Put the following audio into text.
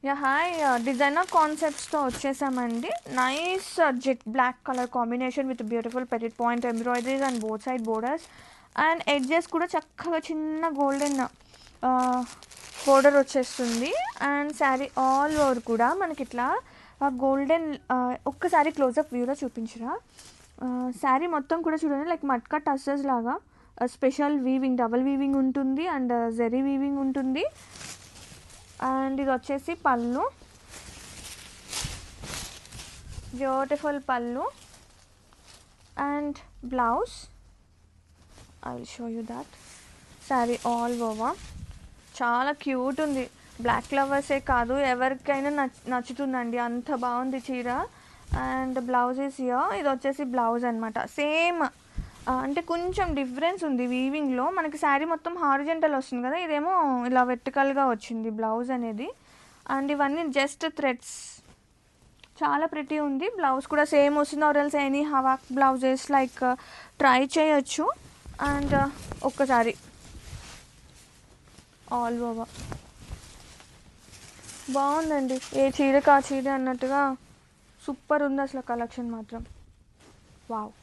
Yeah hi designer కాన్సెప్ట్స్తో వచ్చేసామండి. Nice jet black colour combination with beautiful పెరిట్ point embroideries and both side borders and edges కూడా చక్కగా చిన్న గోల్డెన్ బోర్డర్ వచ్చేస్తుంది. అండ్ శారీ ఆల్ ఓవర్ కూడా మనకి ఇట్లా గోల్డెన్ ఒక్కసారి క్లోజప్ వ్యూలో చూపించరా. శారీ మొత్తం కూడా చూడండి లైక్ మట్కా టస్సెస్ లాగా స్పెషల్ వీవింగ్ డబల్ వీవింగ్ ఉంటుంది అండ్ జెరీ వీవింగ్ ఉంటుంది. అండ్ ఇది వచ్చేసి పళ్ళు, బ్యూటిఫుల్ పళ్ళు and blouse. I will show you that. Sari all over చాలా క్యూట్ ఉంది. బ్లాక్ ఫ్లవర్సే కాదు ఎవరికైనా నచ్చుతుందండి, అంత బాగుంది చీర. And blouse is here. ఇది వచ్చేసి బ్లౌజ్ అనమాట. సేమ్ అంటే కొంచెం డిఫరెన్స్ ఉంది వీవింగ్లో. మనకి శారీ మొత్తం హారిజెంటల్ వస్తుంది కదా, ఇదేమో ఇలా వెర్టికల్గా వచ్చింది బ్లౌజ్ అనేది. అండ్ ఇవన్నీ జస్ట్ థ్రెడ్స్, చాలా ప్రిటీ ఉంది. బ్లౌజ్ కూడా సేమ్ వస్తుంది. Or else any havoc blouses like try చేయొచ్చు. అండ్ ఒక్కసారి ఆల్ ఓవర్ బాగుందండి. ఏ చీరకి ఆ చీర అన్నట్టుగా సూపర్ ఉంది అసలు కలెక్షన్ మాత్రం. వావ్.